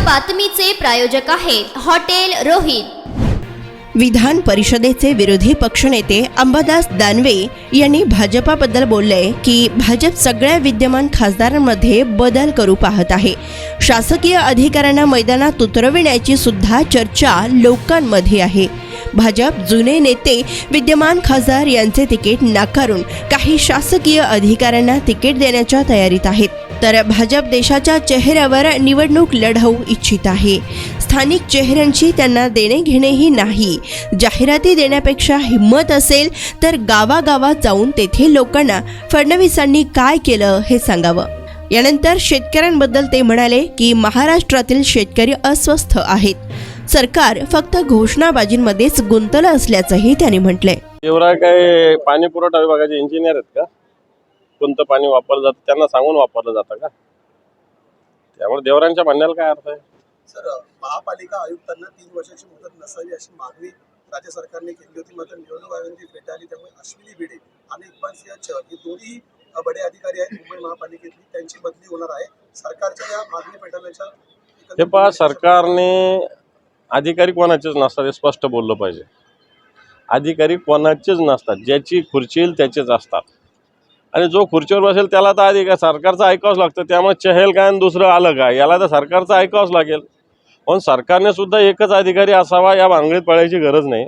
बातमीचे प्रायोजक आहेत हॉटेल रोहित। विधान परिषदेचे विरोधी पक्षनेते अंबादास दानवे यांनी भाजपाबद्दल बोलले की भाजप सगळ्या विद्यमान खासदारांमध्ये बदल करू पाहत आहे। शासकीय अधिकाऱ्यांना मैदानात उतरविण्याची सुद्धा चर्चा लोकांमध्ये आहे। भाजप जुने नेते विद्यमान खासदार यांचे तिकीट नाकारून काही शासकीय अधिकाऱ्यांना तिकीट देण्याच्या तयारीत आहेत, तर भाजप देशाच्या चेहऱ्यावर निवडणूक लढवू इच्छित आहे। स्थानिक चेहऱ्यांची त्यांना देणे घेणेही नाही। जाहिराती देण्यापेक्षा हिम्मत असेल तर गावागावात जाऊन तेथे लोकांना फडणवीसांनी काय केलं हे सांगावं। यानंतर शेतकऱ्यांबद्दल ते म्हणाले की महाराष्ट्रातील शेतकरी अस्वस्थ आहेत। सरकार फक्त घोषणाबाजींमध्येच गुंतलं असल्याचंही त्यांनी म्हटलंय। एवढा काय पाणी पुरवठा विभागाचे इंजिनियर आहेत का? कोणतं पाणी वापरलं जातं त्यांना सांगून वापरलं जातं का? त्यामुळे देवरांच्या म्हणण्याला काय अर्थ आहे? सर, महापालिका आयुक्तांना 3 वर्षाची मुदत नसावी अशी मागणी राज्य सरकारने केली होती, मात्र निवडणूक आयोगाने फेटाळली। त्यामुळे अश्विनी भिडे आणि इक्बाल सिंह चहल हे दोन्ही बडे अधिकारी आहेत मुंबई महापालिकेतली, त्यांची बदली होणार आहे। सरकारच्या या मागणी फेटाळण्याच्या हे पहा, सरकारने अधिकारी कोणाचेच नसतात हे स्पष्ट बोललं पाहिजे। अधिकारी कोणाचेच नसतात, ज्याची खुर्ची येईल त्याचेच असतात आणि जो खुर्चीवर बसेल त्याला तर अधिकार सरकारचं ऐकावंच लागतं। त्यामुळे चहेल काय आणि दुसरं आलं काय, याला तर सरकारचं ऐकावंच लागेल। पण सरकारने सुद्धा एकच अधिकारी असावा या भानगडीत पडायची गरज नाही,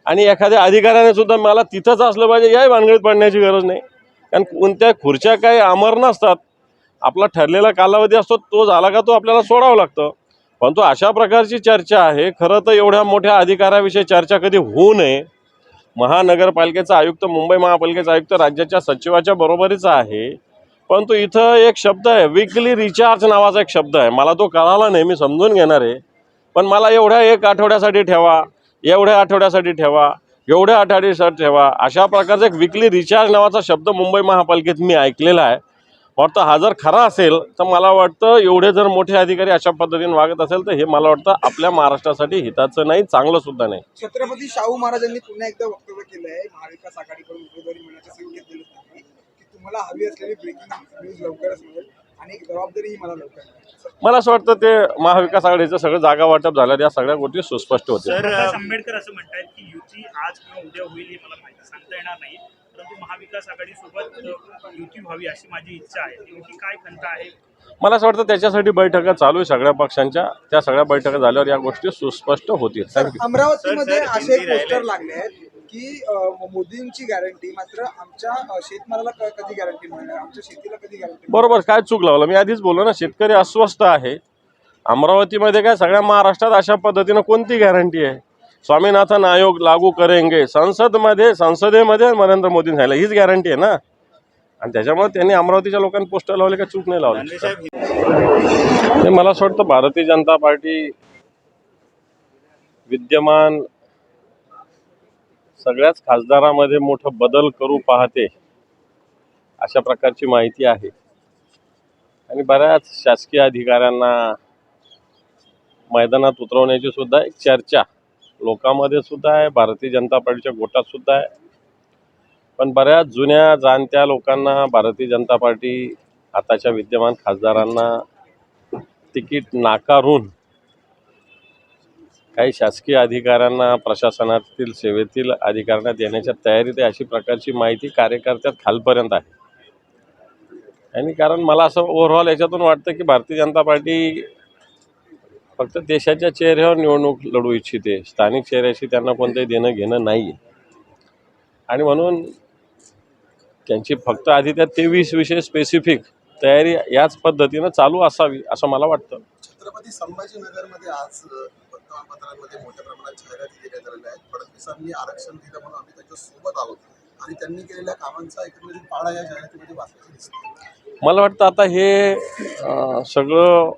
आणि एखाद्या अधिकाऱ्याने सुद्धा मला तिथंच असलं पाहिजे याही भानगडीत पडण्याची गरज नाही। कारण कोणत्या खुर्च्या काही अमर नसतात, आपला ठरलेला कालावधी असतो, तो झाला का तो आपल्याला सोडावं लागतं। पण तो अशा प्रकारची चर्चा आहे। खरं तर एवढ्या मोठ्या अधिकाऱ्याविषयी चर्चा कधी होऊ नये। महानगरपालिकेचा आयुक्त, मुंबई महापालिकेचा आयुक्त राज्याच्या सचिवाच्या बरोबरीचा आहे, परंतु इथं एक शब्द आहे वीकली रिचार्ज नावाचा एक शब्द आहे। मला तो कळाला नाही, मी समजून घेणार आहे, पण मला एवढ्या 1 आठवड्यासाठी ठेवा, एवढ्या आठवड्यासाठी ठेवा, एवढ्या आठवड्यासाठी ठेवा, अशा प्रकारचा एक वीकली रिचार्ज नावाचा शब्द मुंबई महापालिकेत मी ऐकलेला आहे। वाटतं हा जर खरा असेल तर मला वाटतं एवढे जर मोठे अधिकारी अशा पद्धतीने वागत असेल तर हे मला वाटतं आपल्या महाराष्ट्रासाठी हिताचं नाही, चांगलं सुद्धा नाही। छत्रपती शाहू महाराजांनी पुन्हा एकदा वक्तव्य केलं आहे, महाविकास आघाडीकडून उमेदवारी मिळण्याच्या संकेत दिले नाही की तुम्हाला हवी असलेली ब्रेकिंग न्यूज लवकरच मिळेल आणि एक जबाबदारीही मला लवकर मिळेल। मला असं वाटतं ते महाविकास आघाडीचं सगळं जागा वाटप झालं, या सगळ्या गोष्टी सुस्पष्ट होत्या। प्रकाश आंबेडकर असं म्हणतात की युती आज किंवा उद्या होईल हे मला माहिती सांगता येणार नाही, परंतु महाविकास आघाडी सोबत युती व्हावी अशी माझी इच्छा आहे। नेमकी काय खंत आहे? मला असं वाटतं त्याच्यासाठी बैठका चालू आहे सगळ्या पक्षांच्या, त्या सगळ्या बैठका झाल्यावर या गोष्टी सुस्पष्ट होतील। अमरावतीमध्ये असे पोस्टर लागले आहेत की मोदींची गॅरंटी, मात्र आमच्या शेतमालाला कधी गॅरंटी मिळणार, आमच्या शेतीला कधी गॅरंटी? बरोबर, काय चूक लावलं मी आधीच बोललो ना, शेतकरी अस्वस्थ आहे। अमरावतीमध्ये काय सगळ्या महाराष्ट्रात अशा पद्धतीनं कोणती गॅरंटी आहे? स्वामीनाथन आयोग लागू करेंगे, संसदेमध्ये नरेंद्र मोदींनी सांगितलं, हीच गॅरंटी आहे ना। आणि त्याच्यामुळे त्यांनी अमरावतीच्या लोकांनी पोस्टर लावले का चूक नाही लावली? मला असं वाटतं भारतीय जनता पार्टी विद्यमान सगळ्याच खासदारामध्ये मोठं बदल करू पाहते अशा प्रकारची माहिती आहे, आणि बऱ्याच शासकीय अधिकाऱ्यांना मैदानात उतरवण्याची सुद्धा एक चर्चा लोकांमध्ये सुद्धा आहे, भारतीय जनता पार्टीच्या गोटात सुद्धा आहे। पण बऱ्याच जुन्या जाणत्या लोकांना भारतीय जनता पार्टी आताच्या विद्यमान खासदारांना तिकीट नाकारून काही शासकीय अधिकाऱ्यांना, प्रशासनातील सेवेतील अधिकाऱ्यांना देण्याच्या तयारीत आहे अशी प्रकारची माहिती कार्यकर्त्यात खालपर्यंत आहे। आणि कारण मला असं ओव्हरऑल याच्यातून वाटतं की भारतीय जनता पार्टी फक्त देशाच्या चेहऱ्यावर निवडणूक लढवू इच्छिते, स्थानिक चेहऱ्याशी त्यांना कोणतंही देणं घेणं नाही। आणि म्हणून त्यांची फक्त आधी त्या 23 विषय स्पेसिफिक तयारी याच पद्धतीनं चालू असावी असं मला वाटतं। छत्रपती संभाजीनगरमध्ये आज वर्तमानपत्रांमध्ये मोठ्या प्रमाणात जाहिराती देण्यात आलेल्या आहेत। फडणवीसांनी आरक्षण दिलं म्हणून आम्ही त्यांच्या सोबत आहोत आणि त्यांनी केलेल्या कामांचा एकंदरीत पाढा या जाहिरातीमध्ये वाचलेला दिसतो। मला वाटतं आता हे सगळं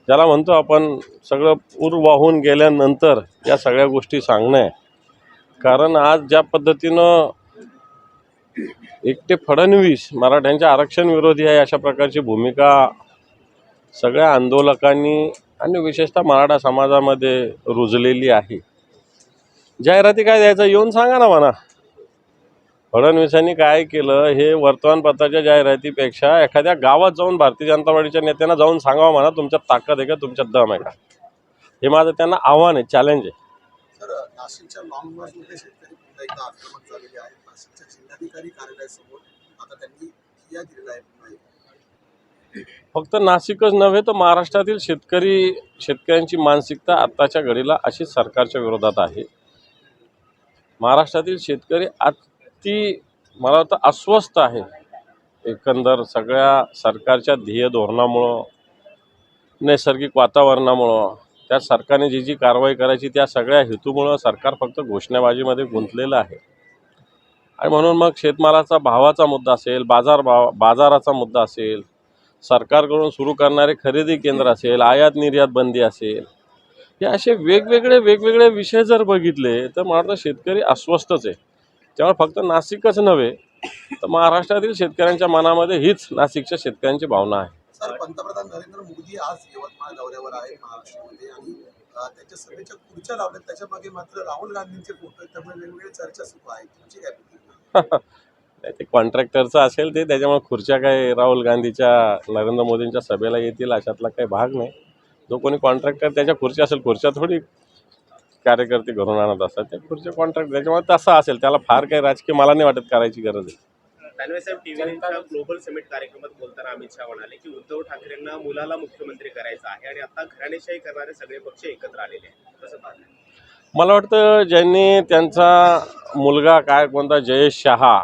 ज्याला म्हणतो आपण सगळं पूर वाहून गेल्यानंतर या सगळ्या गोष्टी सांगणं आहे। कारण आज ज्या पद्धतीनं एकटे फडणवीस मराठ्यांच्या आरक्षण विरोधी आहे अशा प्रकारची भूमिका सगळ्या आंदोलकांनी आणि विशेषतः मराठा समाजामध्ये रुजलेली आहे। जाहिराती काय द्यायचं, येऊन सांगा ना म्हणा, फडणवीसांनी काय केलं हे वर्तमानपत्राच्या जाहिरातीपेक्षा एखाद्या गावात जाऊन भारतीय जनता पार्टीच्या नेत्यांना जाऊन सांगावं म्हणा तुमच्यात ताकद आहे का, तुमच्यात दम आहे का. हे माझं त्यांना आव्हान आहे, चॅलेंज आहे. सर, नाशिकच्या लॉंग मार्चमध्ये शेतकरी पुन्हा एकदा आक्रमक झालेले आहेत. नाशिकच्या जिल्हाधिकारी कार्यालयासमोर आता त्यांनी ठिय्या दिलेला आहे पुन्हा एकदा. फक्त नाशिकच नव्हे तर महाराष्ट्रातील शेतकऱ्यांची मानसिकता आत्ताच्या घडीला अशी सरकारच्या विरोधात आहे. महाराष्ट्रातील शेतकरी मला वाटतं अस्वस्थ आहे एकंदर सगळ्या सरकारच्या ध्येय धोरणामुळं, नैसर्गिक वातावरणामुळं, त्या सरकारने जी कारवाई करायची त्या सगळ्या हेतूमुळं सरकार फक्त घोषणाबाजीमध्ये गुंतलेलं आहे. आणि म्हणून मग शेतमालाचा भावाचा मुद्दा असेल, बाजाराचा मुद्दा असेल, सरकारकडून सुरू करणारे खरेदी केंद्र असेल, आयात निर्यात बंदी असेल, हे असे वेगवेगळे विषय जर बघितले तर मला वाटतं शेतकरी अस्वस्थच आहे. त्यामुळे फक्त नाशिकच नव्हे तर महाराष्ट्रातील शेतकऱ्यांच्या मनामध्ये हीच नाशिकच्या शेतकऱ्यांची भावना आहे. सर, पंतप्रधान नरेंद्र मोदी आज यवतमाळ दौऱ्यावर आहेत महाराष्ट्रामध्ये आणि त्यांच्या सभेच्या खुर्च्या लावल्यात. त्याच्या मागे मात्र राहुल गांधींचे फोटो आहेत, त्यामुळे वेगवेगळ्या चर्चा सुरू आहेत. तुमची काय प्रतिक्रिया? नाही, ते कॉन्ट्रॅक्टरचं असेल ते, त्याच्यामुळे खुर्च्या काय राहुल गांधीच्या नरेंद्र मोदींच्या सभेला येतील अशातला काही भाग नाही. जो कोणी कॉन्ट्रॅक्टर त्याच्या खुर्च्या असेल, खुर्च्या थोडी कार्यकर्ते घरून आणत असतात, त्या खुर्च्या कॉन्ट्रॅक्ट, त्याच्यामुळे तसं असेल, त्याला फार काही राजकीय मला नाही वाटत करायची गरज आहे. दानवे साहेब, टीव्हीच्या ग्लोबल समिट कार्यक्रमात बोलताना अमित शहा म्हणाले की उद्धव ठाकरेंना मुलाला मुख्यमंत्री करायचं आहे आणि आता घराणेशाही करणारे सगळे पक्ष एकत्र आलेले आहेत. कसं पाहताय? मला वाटतं ज्यांनी त्यांचा मुलगा कोणता जयेश शहा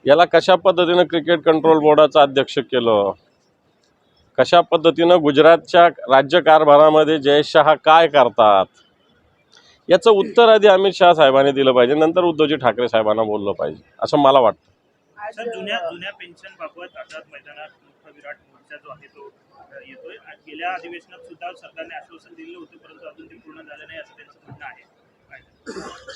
याला कशा पद्धतीनं क्रिकेट कंट्रोल बोर्डाचं अध्यक्ष केलं, कशा पद्धतीनं गुजरातच्या राज्यकारभारामध्ये जयेश शहा काय करतात, याचं उत्तर आधी अमित शहा साहेबांनी दिलं पाहिजे, नंतर उद्धवजी ठाकरे साहेबांना बोललं पाहिजे असं मला वाटतं. सर, जुन्या पेन्शन बाबत आझाद मैदानात मोठा विराट मोर्चा जो आहे तो येतोय. गेल्या अधिवेशनात सुद्धा सरकारने आश्वासन दिलं होतं, परंतु अजून ते पूर्ण झालं नाही असं त्यांचं म्हणणं आहे.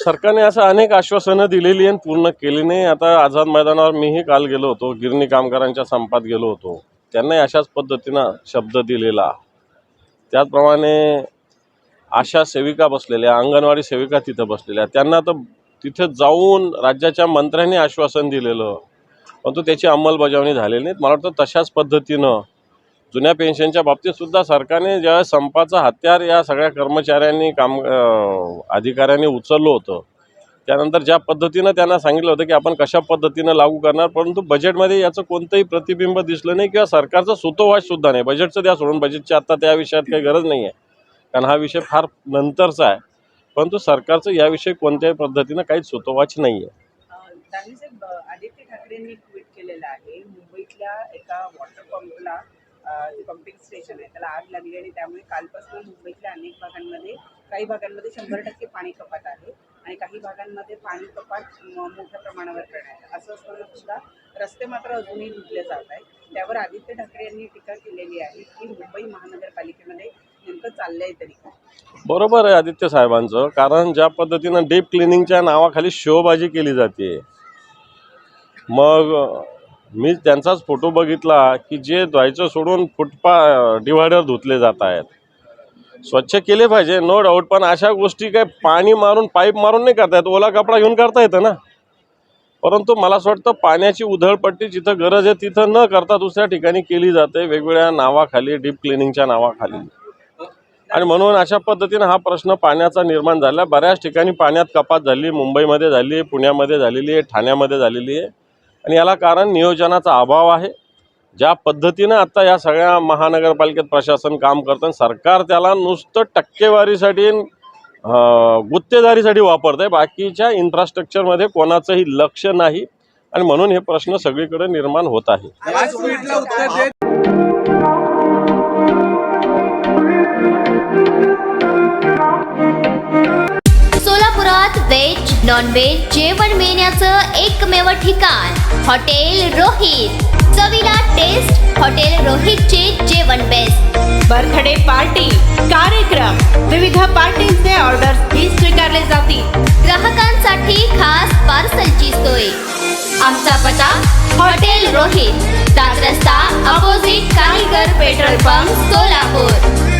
सरकारने असं अनेक आश्वासनं दिलेली आणि पूर्ण केली नाही. आता आझाद मैदानावर मीही काल गेलो होतो, गिरणी कामगारांच्या संपात गेलो होतो, त्यांनाही अशाच पद्धतीनं शब्द दिलेला. त्याचप्रमाणे आशा सेविका बसलेल्या, अंगणवाडी सेविका तिथं बसलेल्या, त्यांना तर तिथे जाऊन राज्याच्या मंत्र्यांनी आश्वासन दिलेलं, परंतु त्याची अंमलबजावणी झालेली नाही. मला वाटतं तशाच पद्धतीनं जुन्या पेन्शनच्या बाबतीत सुद्धा सरकारने ज्यावेळेस संपाचं हत्यार या सगळ्या कर्मचाऱ्यांनी अधिकाऱ्यांनी उचललं होतं, त्यानंतर ज्या पद्धतीनं त्यांना सांगितलं होतं की आपण कशा पद्धतीनं लागू करणार, परंतु बजेटमध्ये याचं कोणतंही प्रतिबिंब दिसलं नाही किंवा सरकारचं सुतोवाचसुद्धा नाही. बजेटचं द्या सोडून, बजेटची आत्ता त्या विषयात काही गरज नाही आहे, कारण हा विषय फार नंतरचा आहे, परंतु सरकारचं याविषयी कोणत्याही पद्धतीनं काहीच सुतोवाच नाही आहे. दानवे साहेब, आदित्य ठाकरेंनी ट्विट केलेलं आहे मुंबईतल्या एका वॉटर पंपला, पंपिंग स्टेशन आहे, त्याला आग लागली आणि त्यामुळे कालपासून मुंबईतल्या अनेक भागांमध्ये, काही भागांमध्ये 100% पाणी कपात आहे आणि काही भागांमध्ये पाणी कपात मोठ्या प्रमाणावर करण्यात आहे. असं असताना सुद्धा रस्ते मात्र अजूनही धुतले जात आहेत. त्यावर आदित्य ठाकरे यांनी टीका केलेली आहे की मुंबई महानगरपालिकेमध्ये नेमकं चाललंय तरी काय? बरोबर आहे आदित्य साहेबांचं, कारण ज्या पद्धतीनं डीप क्लिनिंगच्या नावाखाली शोबाजी केली जाते, मग मी त्यांचाच फोटो बघितला की जे धुवायचं सोडून डिव्हायडर धुतले जात आहेत. स्वच्छ केले पाहिजे, नो डाऊट, पण अशा गोष्टी काय पाणी मारून, पाईप मारून नाही करता येत, ओला कपडा घेऊन करता येतं ना. परंतु मला असं वाटतं पाण्याची उधळपट्टी जिथं गरज आहे तिथं न करता दुसऱ्या ठिकाणी केली जाते, वेगवेगळ्या नावाखाली, डीप क्लिनिंगच्या नावाखाली. आणि म्हणून अशा पद्धतीनं हा प्रश्न पाण्याचा निर्माण झाला. बऱ्याच ठिकाणी पाण्यात कपात झाली, मुंबईमध्ये झाली, पुण्यामध्ये झालेली आहे, ठाण्यामध्ये झालेली आहे, आणि याला कारण नियोजनाचा अभाव आहे. ज्या पद्धतीनं आता या सगळ्या महानगरपालिकेत प्रशासन काम करतं, सरकार त्याला नुसतं टक्केवारीसाठी, गुत्तेदारीसाठी वापरत आहे, बाकीच्या इन्फ्रास्ट्रक्चरमध्ये कोणाचंही लक्ष नाही, आणि म्हणून हे प्रश्न सगळीकडे निर्माण होत आहे. सोलापुरात व्हेज नॉन व्हेज जेवण मिळण्याचं एकमेव ठिकाण हॉटेल रोहित. चवीला टेस्ट, हॉटेल रोहितचे जेवण बेस्ट. बर्थडे पार्टी, कार्यक्रम, विविध पार्टींचे ऑर्डर्स स्वीकारले जातील. ग्राहकांसाठी खास पार्सलची सोय. आमचा पत्ता हॉटेल रोहित, 7 रस्ता opposite Kaligar petrol pump, Solapur.